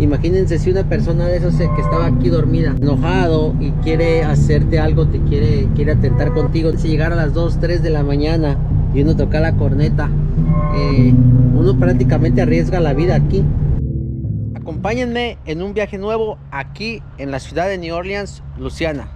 Imagínense si una persona de esos que estaba aquí dormida, enojado y quiere hacerte algo, te quiere atentar contigo. Si llegara a las 2, 3 de la mañana y uno toca la corneta, uno prácticamente arriesga la vida aquí. Acompáñenme en un viaje nuevo aquí en la ciudad de New Orleans, Luisiana.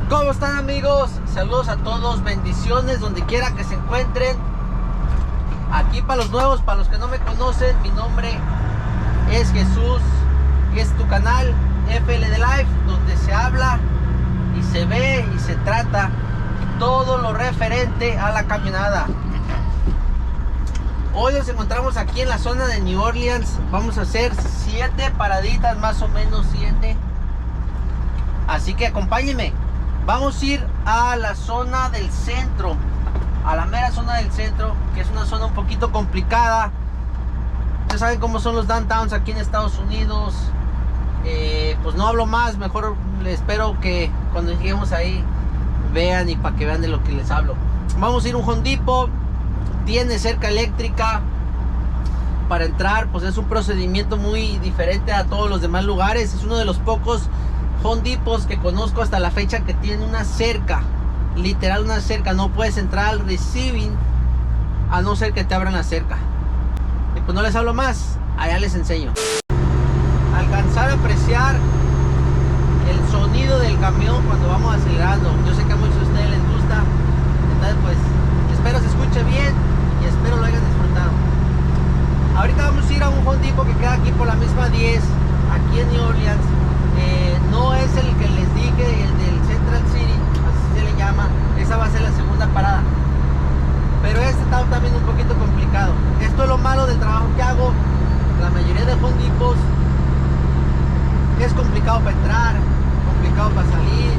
¿Cómo están, amigos? Saludos a todos, bendiciones donde quiera que se encuentren. Aquí para los nuevos, para los que no me conocen, mi nombre es Jesús y es tu canal FL de Life, donde se habla y se ve y se trata todo lo referente a la caminada. Hoy nos encontramos aquí en la zona de New Orleans. Vamos a hacer 7 paraditas, más o menos 7. Así que acompáñenme. Vamos a ir a la zona del centro, a la mera zona del centro, que es una zona un poquito complicada. Ustedes saben cómo son los downtowns aquí en Estados Unidos. Pues no hablo más, mejor les espero que cuando lleguemos ahí vean y para que vean de lo que les hablo. Vamos a ir a un Home Depot, tiene cerca eléctrica. Para entrar pues es un procedimiento muy diferente a todos los demás lugares. Es uno de los pocos Home Depots que conozco hasta la fecha que tiene una cerca, literal una cerca. No puedes entrar al receiving a no ser que te abran la cerca. Y pues no les hablo más, allá les enseño. Alcanzar a apreciar el sonido del camión cuando vamos acelerando. Yo sé que a muchos de ustedes les gusta, entonces pues espero se escuche bien y espero lo hayan disfrutado. Ahorita vamos a ir a un Home Depot que queda aquí por la misma 10, aquí en New Orleans. No es el que les dije, el del Central City, así se le llama. Esa va a ser la segunda parada. Pero este está también un poquito complicado. Esto es lo malo del trabajo que hago. La mayoría de Home Depots es complicado para entrar, complicado para salir.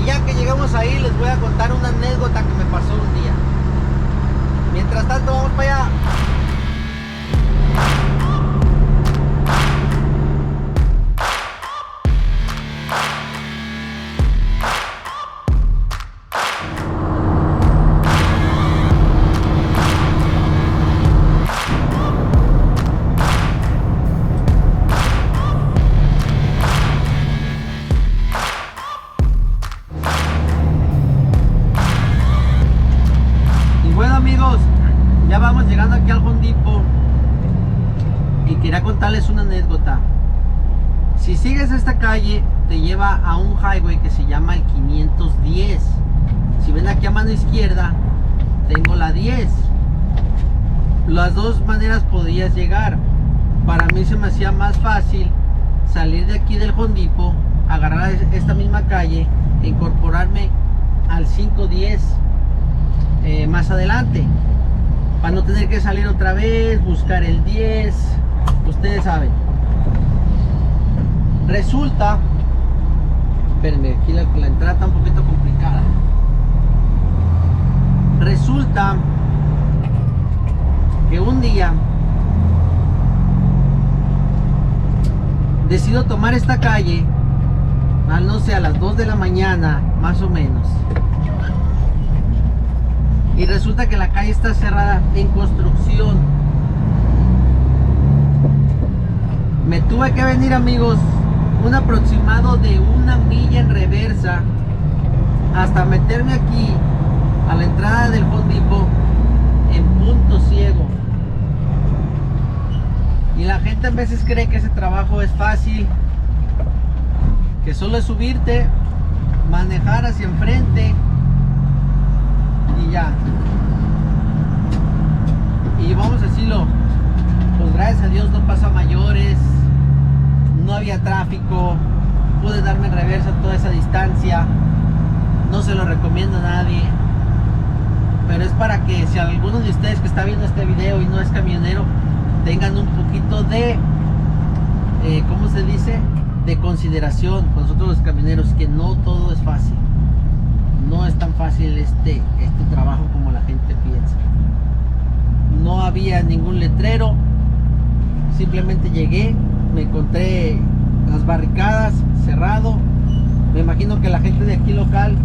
Y ya que llegamos ahí, les voy a contar una anécdota que me pasó un día. Mientras tanto, vamos para allá. Ya vamos llegando aquí al Home Depot y quería contarles una anécdota. Si sigues esta calle te lleva a un highway que se llama el 510. Si ven aquí a mano izquierda tengo la 10. Las dos maneras podías llegar. Para mí se me hacía más fácil salir de aquí del Home Depot, agarrar esta misma calle e incorporarme al 510 más adelante, para no tener que salir otra vez, buscar el 10, ustedes saben. Resulta, espérenme, aquí la entrada está un poquito complicada. Resulta que un día decido tomar esta calle, no sé, a las 2 de la mañana, más o menos. Y resulta que la calle está cerrada en construcción. Me tuve que venir, amigos, un aproximado de 1 milla en reversa hasta meterme aquí a la entrada del Home Depot en punto ciego. Y la gente a veces cree que ese trabajo es fácil, que solo es subirte, manejar hacia enfrente y ya. Y vamos a decirlo, pues gracias a Dios no pasa a mayores. había tráfico, pude darme en reversa toda esa distancia. No se lo recomiendo a nadie, pero es para que si alguno de ustedes que está viendo este video y no es camionero, tengan un poquito de ¿cómo se dice? De consideración con nosotros los camioneros, que no todo es fácil. No es tan fácil este trabajo como la gente piensa. No había ningún letrero, simplemente llegué, me encontré las barricadas, cerrado. Me imagino que la gente de aquí local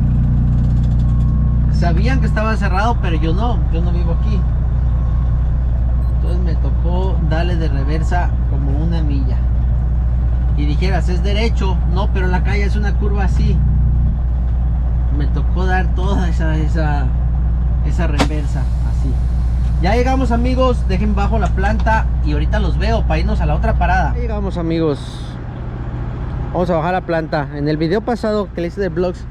sabían que estaba cerrado, pero yo no vivo aquí. Entonces me tocó darle de reversa como una milla. Y dijeras, es derecho, no, pero la calle es una curva así. Me tocó dar toda esa reversa así. Ya llegamos, amigos, dejen bajo la planta y ahorita los veo para irnos a la otra parada. Ya llegamos, amigos, vamos a bajar la planta. En el video pasado que le hice de vlogs,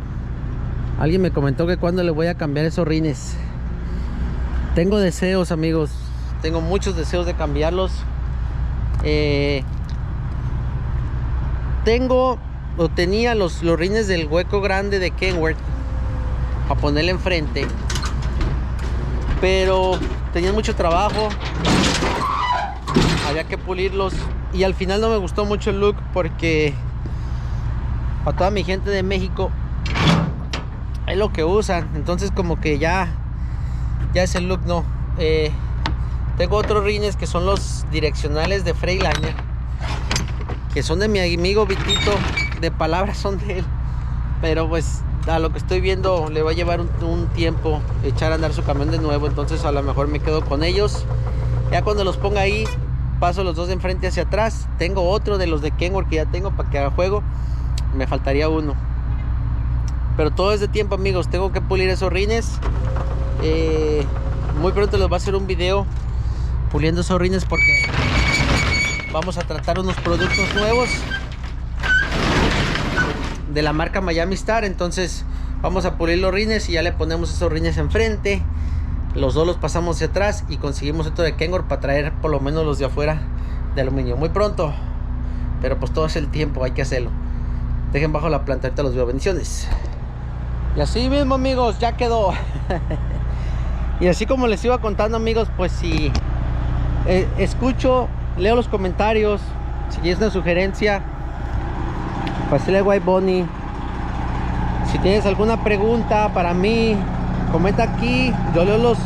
alguien me comentó que cuando le voy a cambiar esos rines. Tengo deseos, amigos, tengo muchos deseos de cambiarlos. Tenía los rines del hueco grande de Kenworth para ponerle enfrente, pero tenían mucho trabajo, había que pulirlos y al final no me gustó mucho el look, porque para toda mi gente de México es lo que usan, entonces como que ya ese look no. Tengo otros rines que son los direccionales de Freightliner, que son de mi amigo Vitito, de palabras son de él, pero pues a lo que estoy viendo le va a llevar un tiempo echar a andar su camión de nuevo, entonces a lo mejor me quedo con ellos. Ya cuando los ponga ahí, paso los dos de enfrente hacia atrás. Tengo otro de los de Kenworth que ya tengo para que haga juego, me faltaría uno, pero todo es de tiempo, amigos. Tengo que pulir esos rines. Muy pronto les voy a hacer un video puliendo esos rines, porque vamos a tratar unos productos nuevos de la marca Miami Star. Entonces vamos a pulir los rines y ya le ponemos esos rines enfrente, los dos los pasamos hacia atrás y conseguimos otro de Kenworth para traer por lo menos los de afuera de aluminio muy pronto, pero pues todo es el tiempo, hay que hacerlo. Dejen bajo la planta, ahorita los veo. Bendiciones. Y así mismo, amigos, ya quedó. Y así como les iba contando, amigos, pues si escucho, leo los comentarios, si es una sugerencia para hacerle White Bunny, si tienes alguna pregunta para mí, comenta aquí, yo leo los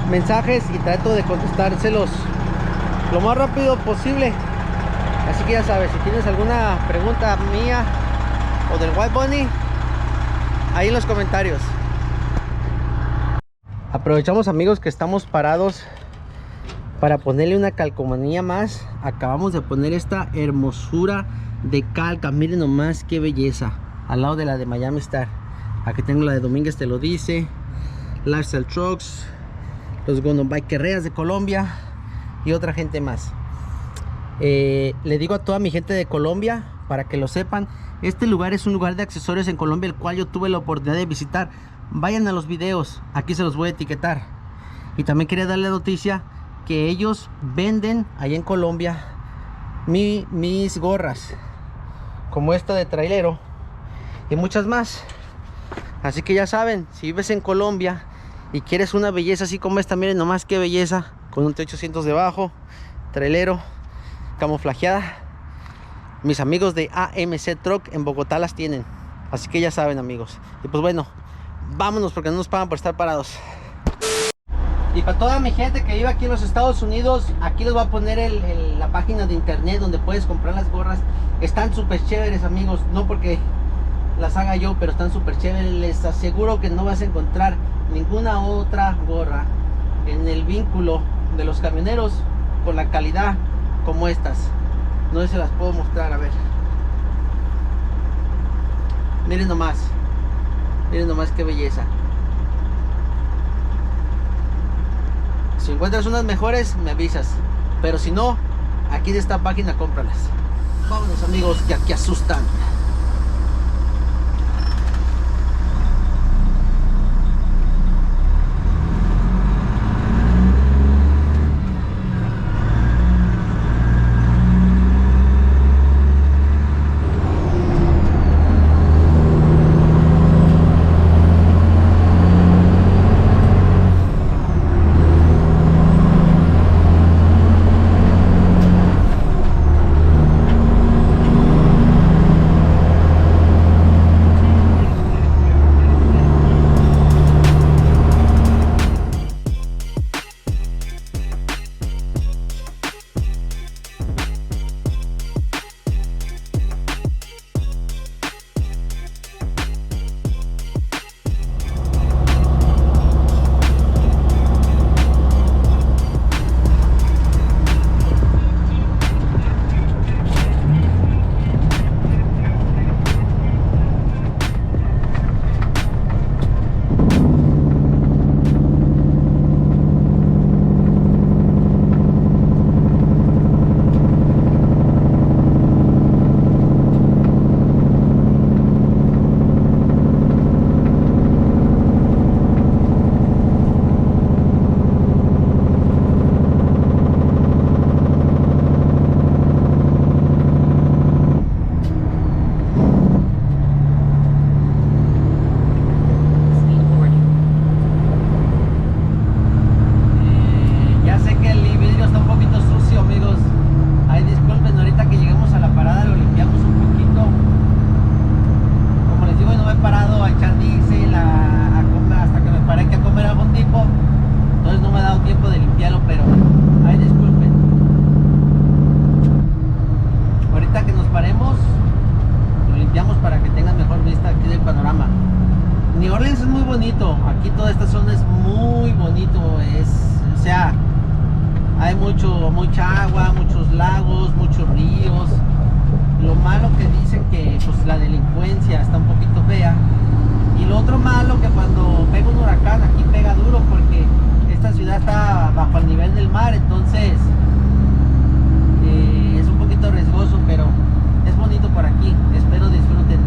mensajes y trato de contestárselos lo más rápido posible. Así que ya sabes, si tienes alguna pregunta mía o del White Bunny, ahí en los comentarios. Aprovechamos, amigos, que estamos parados para ponerle una calcomanía más. Acabamos de poner esta hermosura de calca, miren nomás qué belleza, al lado de la de Miami Star. Aquí tengo la de Domínguez Te Lo Dice, Lifestyle Trucks, los Gono Bikerreas de Colombia y otra gente más. Le digo a toda mi gente de Colombia, para que lo sepan, este lugar es un lugar de accesorios en Colombia, el cual yo tuve la oportunidad de visitar. Vayan a los videos, aquí se los voy a etiquetar. Y también quería darle la noticia que ellos venden allá en Colombia mis gorras, como esta de trailero y muchas más. Así que ya saben, si vives en Colombia y quieres una belleza así como esta, miren nomás qué belleza, con un T800 debajo, trailero, camuflajeada, mis amigos de AMC Truck en Bogotá las tienen. Así que ya saben, amigos. Y pues bueno, vámonos porque no nos pagan por estar parados. Y para toda mi gente que vive aquí en los Estados Unidos, aquí les voy a poner la página de internet donde puedes comprar las gorras. Están súper chéveres, amigos, no porque las haga yo, pero están súper chéveres. Les aseguro que no vas a encontrar ninguna otra gorra en el vínculo de los camioneros con la calidad como estas. No sé si las puedo mostrar, a ver. Miren nomás qué belleza. Si encuentras unas mejores, me avisas, pero si no, aquí de esta página cómpralas. Vámonos, amigos, que aquí asustan. paremos, lo limpiamos para que tengan mejor vista aquí del panorama. New Orleans es muy bonito, aquí toda esta zona es muy bonito, o sea, hay mucha agua, muchos lagos, muchos ríos. Lo malo que dicen que pues la delincuencia está un poquito fea, y lo otro malo que cuando pega un huracán aquí pega duro, porque esta ciudad está bajo el nivel del mar, entonces es un poquito riesgoso, pero es bonito por aquí. Espero disfruten.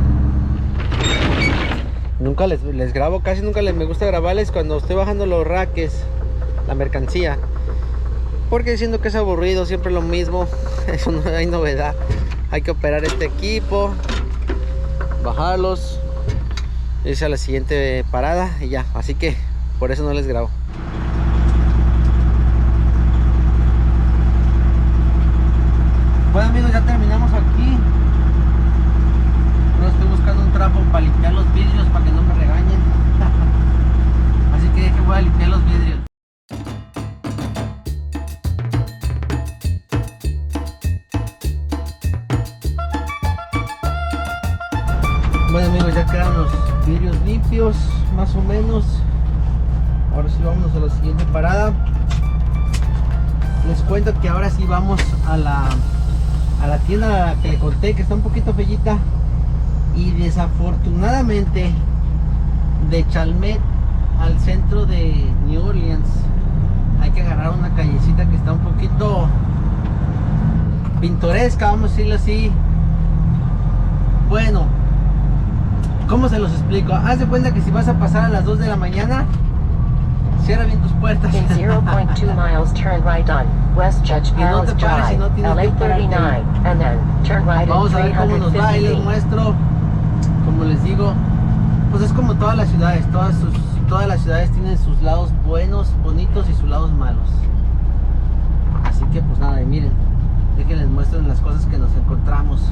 Nunca les grabo, casi nunca me gusta grabarles cuando estoy bajando los raques, la mercancía, porque siento que es aburrido, siempre lo mismo. Eso no hay novedad. Hay que operar este equipo, bajarlos, irse a la siguiente parada y ya. Así que por eso no les grabo. Bueno amigos, ya terminamos aquí. No estoy buscando un trapo para limpiar los vidrios para que no me regañen. Así que voy a limpiar los vidrios. Bueno amigos, ya quedan los vidrios limpios, más o menos. Ahora sí vámonos a la siguiente parada. Les cuento que ahora sí vamos a la tienda que le conté, que está un poquito fellita. Y desafortunadamente de Chalmette al centro de New Orleans hay que agarrar una callecita que está un poquito pintoresca, vamos a decirlo así. Bueno, ¿cómo se los explico? Haz de cuenta que si vas a pasar a las 2 de la mañana, cierra bien tus puertas. In 0.2 miles, turn right on West Judge Palace Drive, LA 39, and then turn right Vamos in a ver cómo nos va y 350 les feet. muestro. Como les digo, pues es como todas las ciudades, todas las ciudades tienen sus lados buenos, bonitos, y sus lados malos. Así que pues nada, y miren, déjenles muestro las cosas que nos encontramos,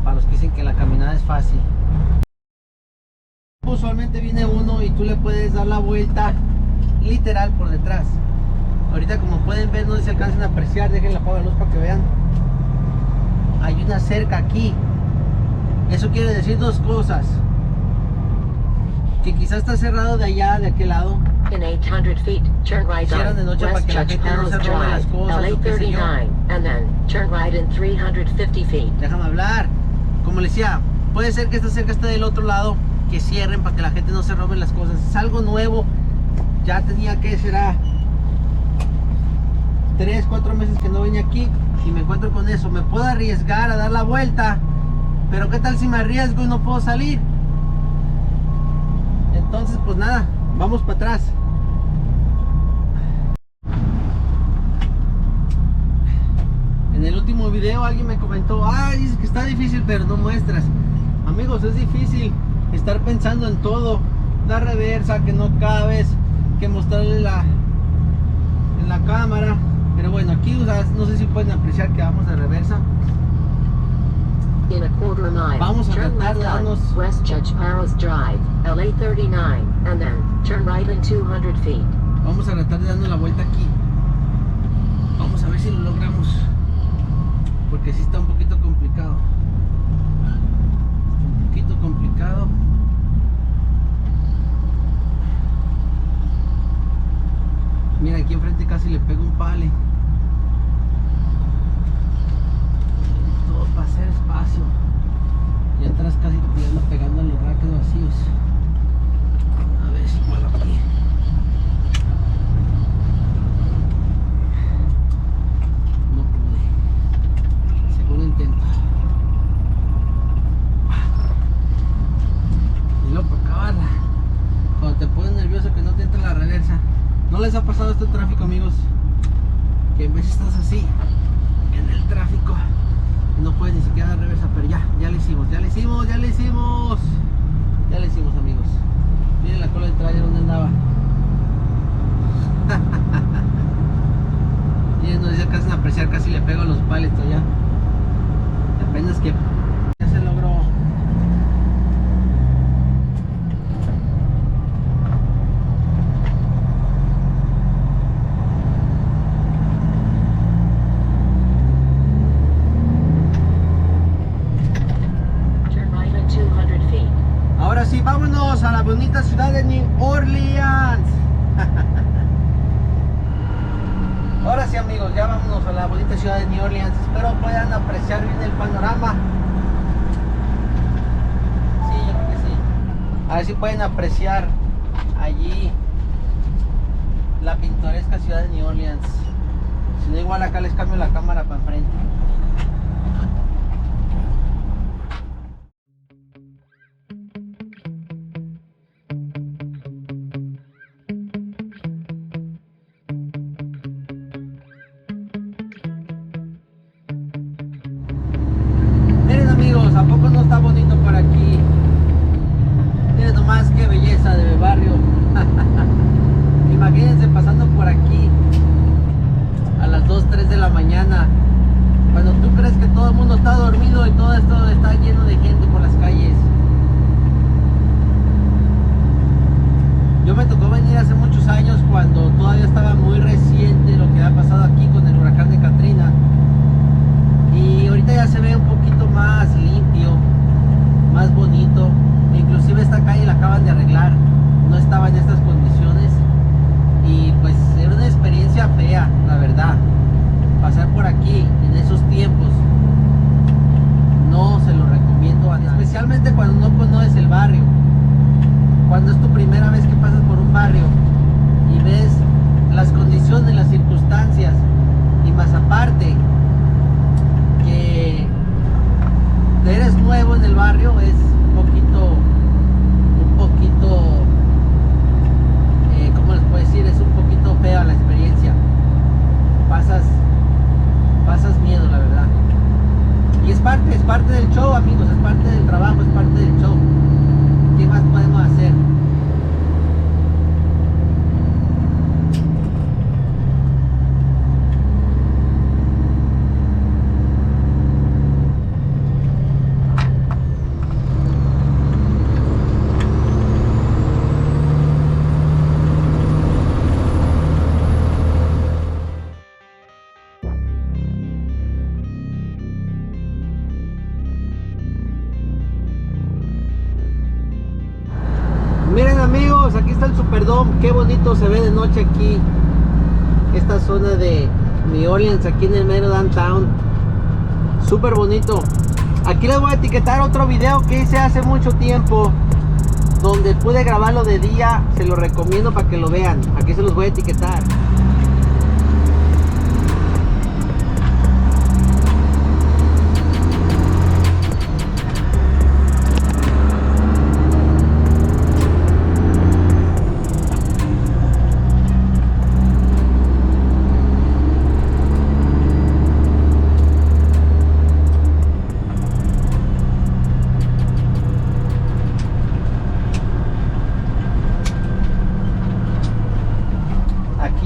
para los que dicen que la caminada es fácil. Usualmente viene uno y tú le puedes dar la vuelta literal por detrás. Ahorita, como pueden ver, no sé si alcancen a apreciar, déjenle apagar la luz para que vean. Hay una cerca aquí. Eso quiere decir dos cosas: que quizás está cerrado de allá, de aquel lado. In 800 feet, turn right Cierran de on noche para West que la Judge gente no se Palace robe las Drive, cosas, LA o qué sé yo. 39, and then turn right in 350 feet. Déjame hablar. Como les decía, puede ser que esta cerca esté del otro lado, que cierren para que la gente no se robe las cosas. Es algo nuevo. Ya tenía que será 3, 4 meses que no venía aquí y me encuentro con eso. Me puedo arriesgar a dar la vuelta, pero qué tal si me arriesgo y no puedo salir. Entonces pues nada, vamos para atrás. En el último video alguien me comentó: ay, dices que está difícil pero no muestras. Amigos, es difícil estar pensando en todo, dar reversa, que no cabes, que mostrarle en la cámara. Pero bueno, aquí no sé si pueden apreciar que vamos de reversa. In a quarter mile, Vamos a turn tratar left de on darnos. West Judge Palace Drive, LA 39, and then turn right in 200 feet. Vamos a tratar de darnos la vuelta aquí. Vamos a ver si lo logramos, porque sí está un poquito complicado. Está un poquito complicado. Mira, aquí enfrente casi le pego un pale. Todo para hacer espacio. Y atrás casi le ando pegando a los raques vacíos. A ver si puedo aquí. No pude. Segundo intento. Y luego para acabarla, cuando te pones nervioso que no te entra la reversa. ¿No les ha pasado este tráfico, amigos? Que en vez estás así en el tráfico y no puedes ni siquiera dar reversa, pero ya le hicimos, amigos. Miren la cola del trailer donde andaba. Miren, no sé si alcanzan a apreciar, casi le pego a los pallets allá. Apenas que ya se logró. sí, vámonos a la bonita ciudad de New Orleans. Ahora sí, amigos, ya vámonos a la bonita ciudad de New Orleans. Espero puedan apreciar bien el panorama. Sí, yo creo que sí. A ver si pueden apreciar allí la pintoresca ciudad de New Orleans. Si no, igual acá les cambio la cámara para enfrente. Miren, amigos, ¿a poco no está bonito por aquí? Miren nomás qué belleza de barrio. Imagínense pasando por aquí a las 2, 3 de la mañana, cuando tú crees que todo el mundo está dormido y todo esto está lleno de gente por las calles. Yo me tocó venir hace muchos años cuando todavía estaba muy reciente lo que ha pasado aquí con el huracán de Katrina, y ahorita ya se ve un poquito más limpio, más bonito. Inclusive esta calle la acaban de arreglar, no estaba en estas condiciones y pues era una experiencia fea, la verdad. Pasar por aquí en esos tiempos no se lo recomiendo a nadie, especialmente cuando no conoces el barrio, cuando es tu primera vez que pasas por un barrio y ves las condiciones, las circunstancias, y más aparte que eres nuevo en el barrio, es un poquito ¿cómo les puedo decir? Es un poquito fea la experiencia. Pasas miedo, la verdad. Y es parte del show, amigos, es parte del trabajo, es parte del show. ¿Qué más podemos hacer? Miren, amigos, aquí está el Superdome. Qué bonito se ve de noche aquí, esta zona de New Orleans, aquí en el mero downtown. Súper bonito. Aquí les voy a etiquetar otro video que hice hace mucho tiempo, donde pude grabarlo de día. Se lo recomiendo para que lo vean. Aquí se los voy a etiquetar.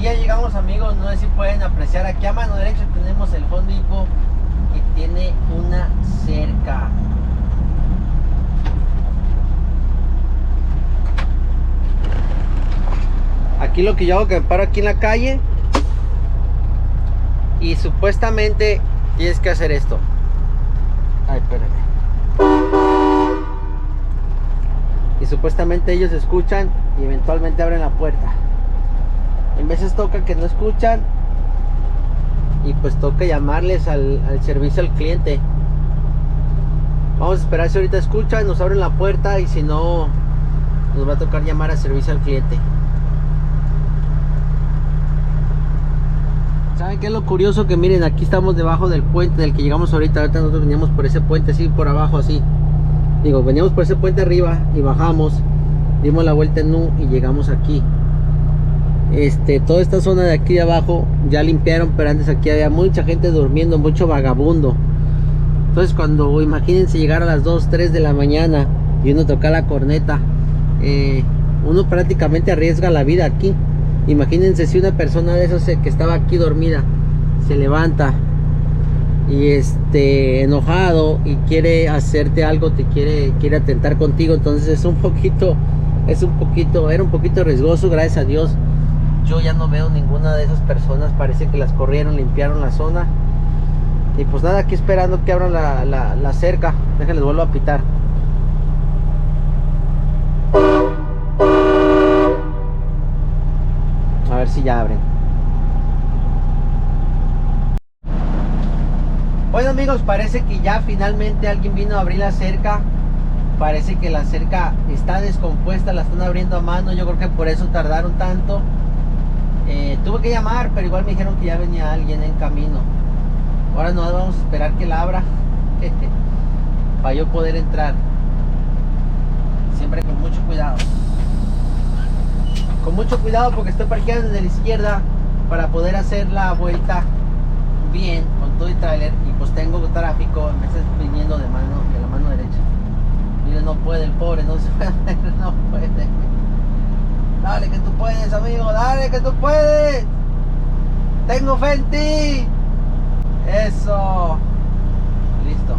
Ya llegamos, amigos, no sé si pueden apreciar, aquí a mano derecha tenemos el Home Depot, que tiene una cerca. Aquí lo que yo hago, que me paro aquí en la calle y supuestamente tienes que hacer esto. Ay, espérame. Y supuestamente ellos escuchan y eventualmente abren la puerta. En veces toca que no escuchan y pues toca llamarles al servicio al cliente. Vamos a esperar si ahorita escuchan, nos abren la puerta, y si no, nos va a tocar llamar al servicio al cliente. ¿Saben qué es lo curioso? Que miren, aquí estamos debajo del puente del que llegamos ahorita. Ahorita nosotros veníamos por ese puente así, por abajo así. Digo, veníamos por ese puente arriba y bajamos, dimos la vuelta en U y llegamos aquí. Toda esta zona de aquí de abajo ya limpiaron, pero antes aquí había mucha gente durmiendo, mucho vagabundo. Entonces cuando, imagínense llegar a las 2, 3 de la mañana y uno toca la corneta, uno prácticamente arriesga la vida aquí. Imagínense si una persona de esas que estaba aquí dormida se levanta y enojado y quiere hacerte algo, te quiere atentar contigo. Entonces era un poquito riesgoso. Gracias a Dios yo ya no veo ninguna de esas personas, parece que las corrieron, limpiaron la zona. Y pues nada, aquí esperando que abran la cerca. Déjenles vuelvo a pitar. ver si ya abren. Bueno amigos, parece que ya finalmente alguien vino a abrir la cerca. Parece que la cerca está descompuesta, la están abriendo a mano. Yo creo que por eso tardaron tanto. Tuve que llamar, pero igual me dijeron que ya venía alguien en camino. Ahora no vamos a esperar que la abra para yo poder entrar. Siempre con mucho cuidado. Con mucho cuidado porque estoy parqueado desde la izquierda para poder hacer la vuelta bien con todo el tráiler, y pues tengo tráfico, me está viniendo de la mano derecha. Mire, no puede el pobre, no se puede, no puede. Dale que tú puedes, amigo, dale que tú puedes. Tengo fe en ti. Eso. Listo.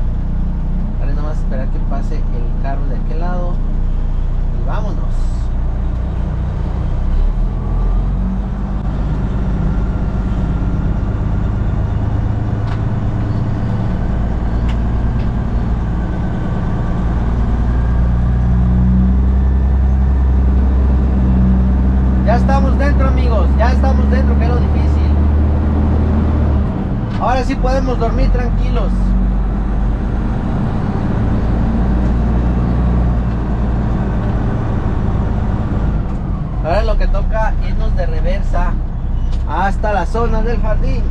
Ahora nomás esperar que pase el carro de aquel lado y vámonos. Ya estamos dentro, amigos, ya estamos dentro, que es lo difícil. Ahora sí podemos dormir tranquilos. Ahora lo que toca es irnos de reversa hasta la zona del jardín.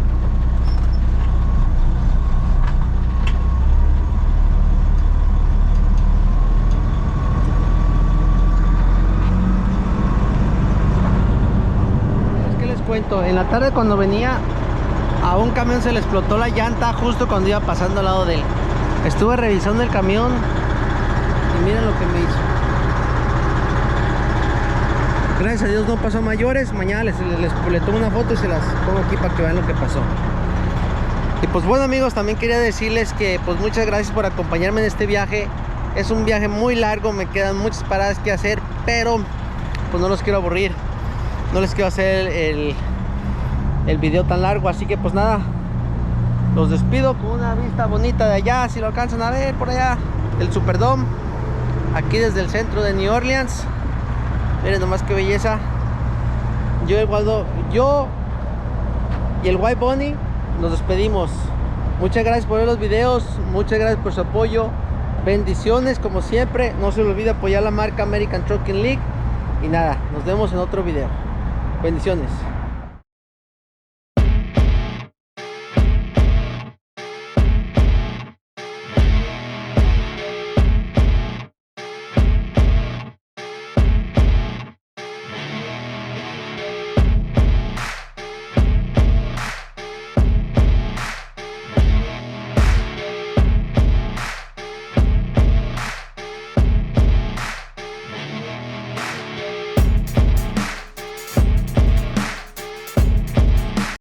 Cuento, en la tarde cuando venía a un camión se le explotó la llanta justo cuando iba pasando al lado de él. Estuve revisando el camión y miren lo que me hizo. Gracias a Dios no pasó a mayores. Mañana le tomo una foto y se las pongo aquí para que vean lo que pasó. Y pues bueno amigos, también quería decirles que pues muchas gracias por acompañarme en este viaje. Es un viaje muy largo, me quedan muchas paradas que hacer, pero pues no los quiero aburrir. No les quiero hacer el video tan largo, así que pues nada, los despido con una vista bonita de allá, si lo alcanzan a ver por allá, el Superdome, aquí desde el centro de New Orleans. Miren nomás qué belleza. Yo y el White Bunny nos despedimos. Muchas gracias por ver los videos, muchas gracias por su apoyo, bendiciones como siempre. No se les olvide apoyar la marca American Trucking League. Y nada, nos vemos en otro video. Bendiciones.